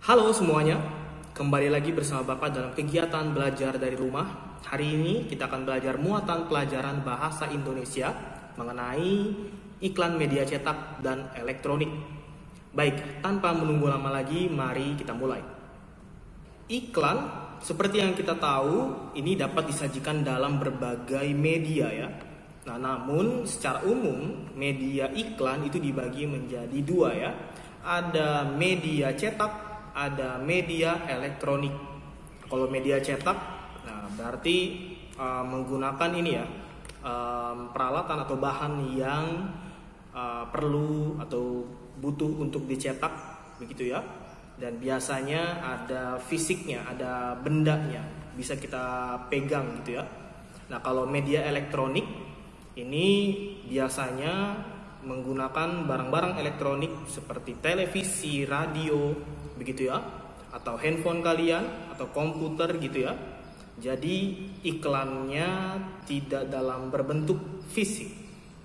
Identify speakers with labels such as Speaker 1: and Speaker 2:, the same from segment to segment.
Speaker 1: Halo semuanya, kembali lagi bersama Bapak dalam kegiatan belajar dari rumah. Hari ini kita akan belajar muatan pelajaran bahasa Indonesia mengenai iklan media cetak dan elektronik. Baik, tanpa menunggu lama lagi, mari kita mulai. Iklan, seperti yang kita tahu, ini dapat disajikan dalam berbagai media ya. Nah, namun secara umum media iklan itu dibagi menjadi dua ya. Ada media cetak, ada media elektronik. Kalau media cetak, nah berarti menggunakan ini ya, peralatan atau bahan yang perlu atau butuh untuk dicetak, begitu ya. Dan biasanya ada fisiknya, ada bendanya, bisa kita pegang gitu ya. Nah kalau media elektronik ini biasanya menggunakan barang-barang elektronik seperti televisi, radio, begitu ya, atau handphone kalian atau komputer gitu ya. Jadi iklannya tidak dalam berbentuk fisik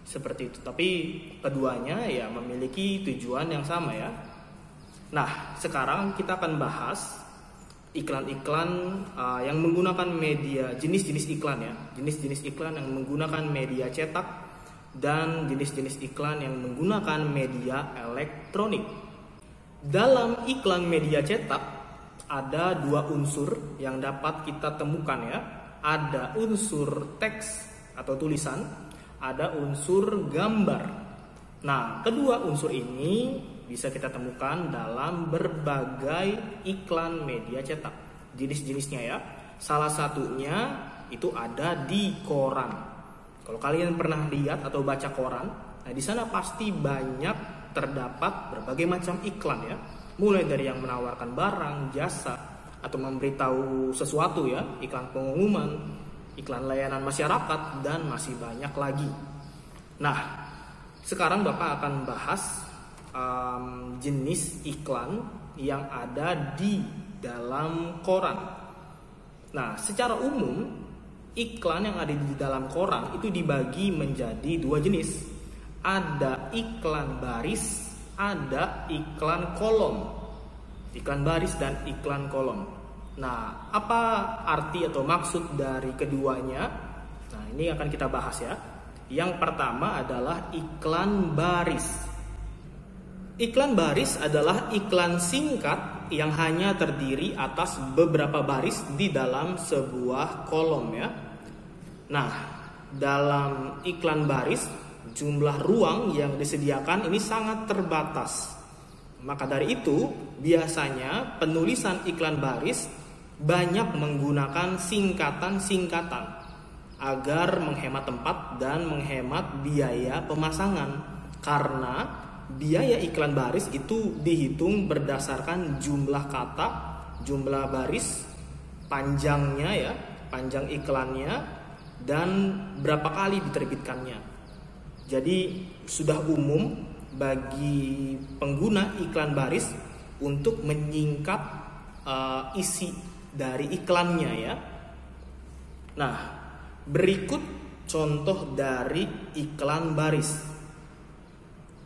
Speaker 1: seperti itu, tapi keduanya ya memiliki tujuan yang sama ya. Nah, sekarang kita akan bahas iklan-iklan yang menggunakan media, jenis-jenis iklan ya, jenis-jenis iklan yang menggunakan media cetak dan jenis-jenis iklan yang menggunakan media elektronik. Dalam iklan media cetak ada dua unsur yang dapat kita temukan ya. Ada unsur teks atau tulisan, ada unsur gambar. Nah, kedua unsur ini bisa kita temukan dalam berbagai iklan media cetak. Jenis-jenisnya ya. Salah satunya itu ada di koran. Kalau kalian pernah lihat atau baca koran, nah di sana pasti banyak terdapat berbagai macam iklan ya. Mulai dari yang menawarkan barang, jasa, atau memberitahu sesuatu ya, iklan pengumuman, iklan layanan masyarakat, dan masih banyak lagi. Nah, sekarang Bapak akan bahas jenis iklan yang ada di dalam koran. Nah, secara umum iklan yang ada di dalam koran itu dibagi menjadi dua jenis. Ada iklan baris, ada iklan kolom. Iklan baris dan iklan kolom. Nah, apa arti atau maksud dari keduanya? Nah, ini akan kita bahas ya. Yang pertama adalah iklan baris. Iklan baris adalah iklan singkat yang hanya terdiri atas beberapa baris di dalam sebuah kolom ya. Nah, dalam iklan baris jumlah ruang yang disediakan ini sangat terbatas. Maka dari itu, biasanya penulisan iklan baris banyak menggunakan singkatan-singkatan agar menghemat tempat dan menghemat biaya pemasangan. Karena biaya iklan baris itu dihitung berdasarkan jumlah kata, jumlah baris, panjangnya ya, panjang iklannya, dan berapa kali diterbitkannya. Jadi sudah umum bagi pengguna iklan baris untuk menyingkat isi dari iklannya ya. Nah, berikut contoh dari iklan baris.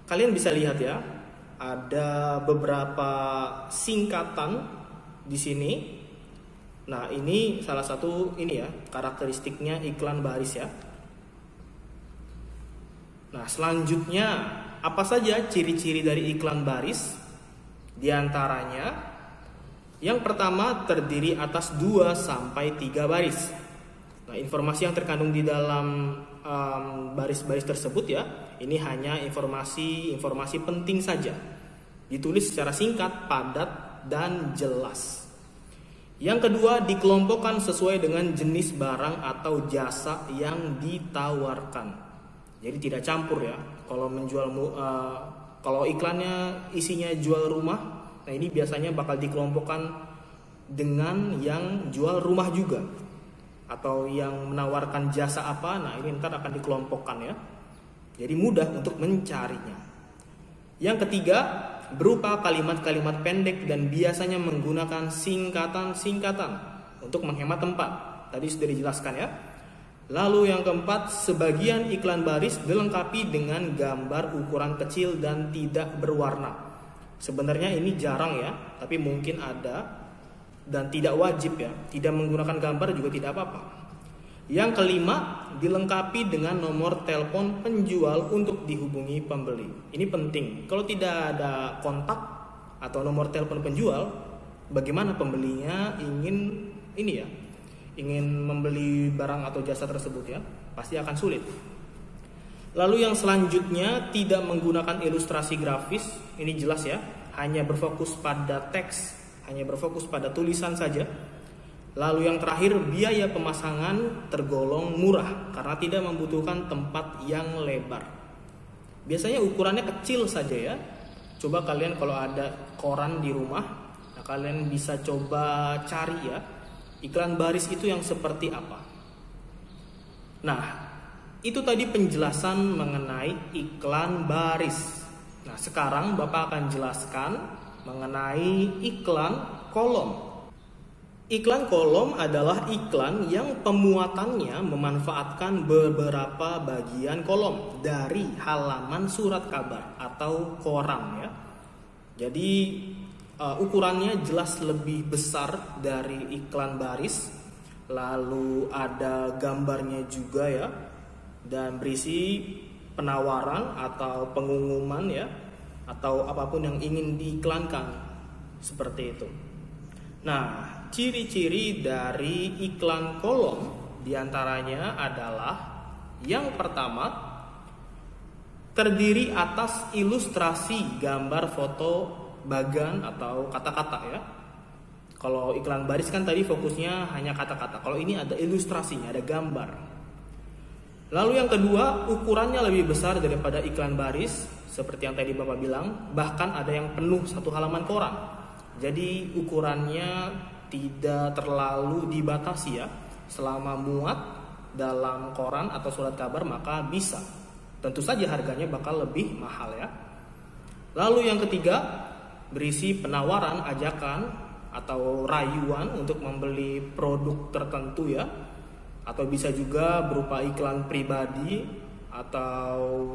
Speaker 1: Kalian bisa lihat ya, ada beberapa singkatan di sini. Nah, ini salah satu ini ya, karakteristiknya iklan baris ya. Nah, selanjutnya apa saja ciri-ciri dari iklan baris? Di antaranya yang pertama terdiri atas 2 sampai 3 baris. Nah, informasi yang terkandung di dalam baris-baris tersebut ya, ini hanya informasi penting saja. Ditulis secara singkat, padat, dan jelas. Yang kedua, dikelompokkan sesuai dengan jenis barang atau jasa yang ditawarkan. Jadi tidak campur ya. Kalau iklannya isinya jual rumah, nah ini biasanya bakal dikelompokkan dengan yang jual rumah juga. Atau yang menawarkan jasa apa, nah ini ntar akan dikelompokkan ya. Jadi mudah untuk mencarinya. Yang ketiga, berupa kalimat-kalimat pendek dan biasanya menggunakan singkatan-singkatan untuk menghemat tempat. Tadi sudah dijelaskan ya. Lalu yang keempat, sebagian iklan baris dilengkapi dengan gambar ukuran kecil dan tidak berwarna. Sebenarnya ini jarang ya, tapi mungkin ada dan tidak wajib ya. Tidak menggunakan gambar juga tidak apa-apa. Yang kelima, dilengkapi dengan nomor telepon penjual untuk dihubungi pembeli. Ini penting. Kalau tidak ada kontak atau nomor telepon penjual, bagaimana pembelinya ingin membeli barang atau jasa tersebut ya? Pasti akan sulit. Lalu yang selanjutnya, tidak menggunakan ilustrasi grafis. Ini jelas ya, hanya berfokus pada teks, hanya berfokus pada tulisan saja. Lalu yang terakhir, biaya pemasangan tergolong murah karena tidak membutuhkan tempat yang lebar. Biasanya ukurannya kecil saja ya. Coba kalian kalau ada koran di rumah, nah kalian bisa coba cari ya, iklan baris itu yang seperti apa. Nah, itu tadi penjelasan mengenai iklan baris. Nah, sekarang Bapak akan jelaskan mengenai iklan kolom. Iklan kolom adalah iklan yang pemuatannya memanfaatkan beberapa bagian kolom dari halaman surat kabar atau koran ya. Jadi ukurannya jelas lebih besar dari iklan baris. Lalu ada gambarnya juga ya, dan berisi penawaran atau pengumuman ya, atau apapun yang ingin diiklankan seperti itu. Nah, ciri-ciri dari iklan kolom diantaranya adalah yang pertama, terdiri atas ilustrasi gambar, foto, bagan atau kata-kata ya. Kalau iklan baris kan tadi fokusnya hanya kata-kata. Kalau ini ada ilustrasinya, ada gambar. Lalu yang kedua, ukurannya lebih besar daripada iklan baris, seperti yang tadi Bapak bilang. Bahkan ada yang penuh satu halaman koran. Jadi ukurannya tidak terlalu dibatasi ya. Selama muat dalam koran atau surat kabar maka bisa. Tentu saja harganya bakal lebih mahal ya. Lalu yang ketiga, berisi penawaran, ajakan atau rayuan untuk membeli produk tertentu ya. Atau bisa juga berupa iklan pribadi atau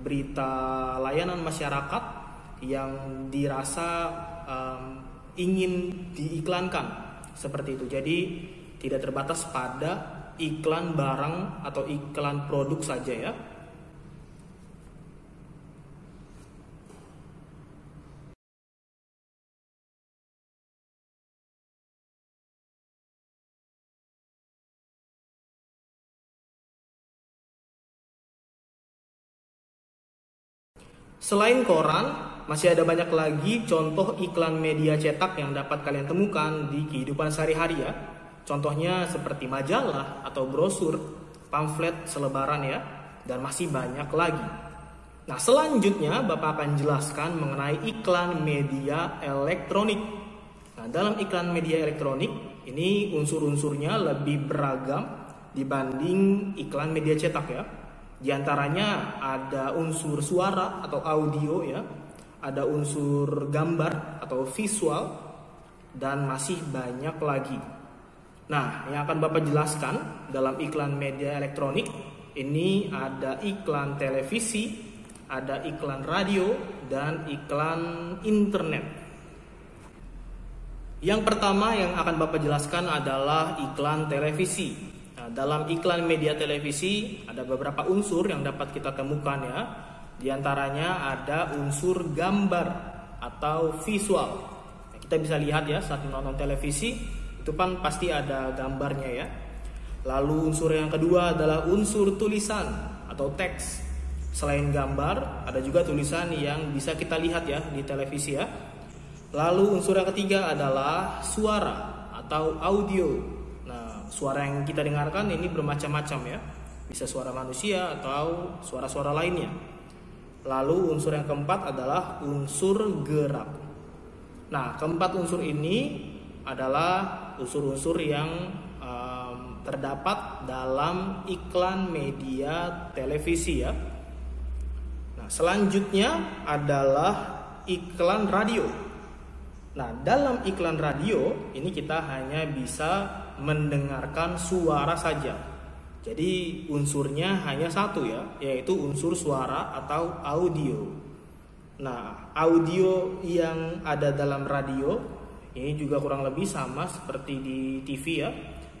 Speaker 1: berita layanan masyarakat yang dirasa ingin diiklankan seperti itu. Jadi tidak terbatas pada iklan barang atau iklan produk saja ya. Selain koran, masih ada banyak lagi contoh iklan media cetak yang dapat kalian temukan di kehidupan sehari-hari ya. Contohnya seperti majalah atau brosur, pamflet selebaran ya, dan masih banyak lagi. Nah, selanjutnya Bapak akan jelaskan mengenai iklan media elektronik. Nah, dalam iklan media elektronik ini unsur-unsurnya lebih beragam dibanding iklan media cetak ya. Di antaranya ada unsur suara atau audio ya, ada unsur gambar atau visual, dan masih banyak lagi. Nah, yang akan Bapak jelaskan dalam iklan media elektronik ini ada iklan televisi, ada iklan radio, dan iklan internet. Yang pertama yang akan Bapak jelaskan adalah iklan televisi. Nah, dalam iklan media televisi ada beberapa unsur yang dapat kita temukan ya. Di antaranya ada unsur gambar atau visual. Nah, kita bisa lihat ya saat menonton televisi itu kan pasti ada gambarnya ya. Lalu unsur yang kedua adalah unsur tulisan atau teks. Selain gambar, ada juga tulisan yang bisa kita lihat ya di televisi ya. Lalu unsur yang ketiga adalah suara atau audio. Suara yang kita dengarkan ini bermacam-macam ya. Bisa suara manusia atau suara-suara lainnya. Lalu unsur yang keempat adalah unsur gerak. Nah, keempat unsur ini adalah unsur-unsur yang terdapat dalam iklan media televisi ya. Nah, selanjutnya adalah iklan radio. Nah, dalam iklan radio ini kita hanya bisa mendengarkan suara saja. Jadi unsurnya hanya satu ya, yaitu unsur suara atau audio. Nah, audio yang ada dalam radio ini juga kurang lebih sama seperti di TV ya.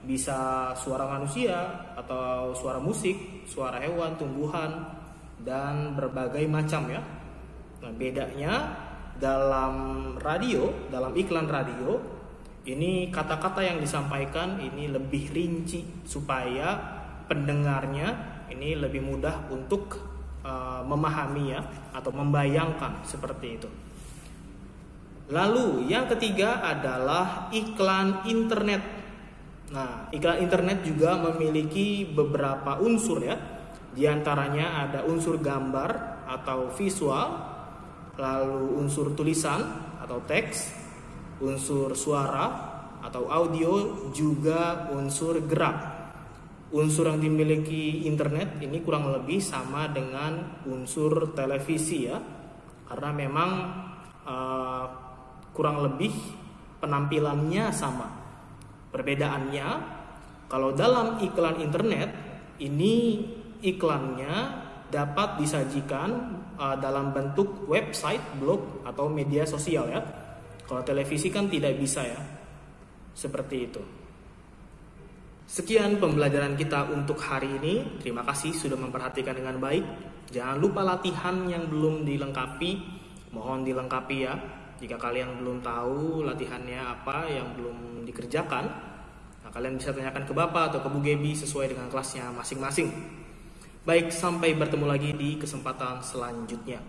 Speaker 1: Bisa suara manusia atau suara musik, suara hewan, tumbuhan, dan berbagai macam ya. Nah, bedanya dalam radio, dalam iklan radio, ini kata-kata yang disampaikan ini lebih rinci supaya pendengarnya ini lebih mudah untuk memahami ya, atau membayangkan seperti itu. Lalu yang ketiga adalah iklan internet. Nah, iklan internet juga memiliki beberapa unsur ya. Di antaranya ada unsur gambar atau visual, lalu unsur tulisan atau teks, unsur suara atau audio, juga unsur gerak. Unsur yang dimiliki internet ini kurang lebih sama dengan unsur televisi ya, karena memang kurang lebih penampilannya sama. Perbedaannya, kalau dalam iklan internet ini iklannya dapat disajikan dalam bentuk website, blog, atau media sosial ya. Kalau televisi kan tidak bisa ya, seperti itu. Sekian pembelajaran kita untuk hari ini. Terima kasih sudah memperhatikan dengan baik. Jangan lupa latihan yang belum dilengkapi, mohon dilengkapi ya. Jika kalian belum tahu latihannya apa yang belum dikerjakan, nah kalian bisa tanyakan ke Bapak atau ke Bu Gebi sesuai dengan kelasnya masing-masing. Baik, sampai bertemu lagi di kesempatan selanjutnya.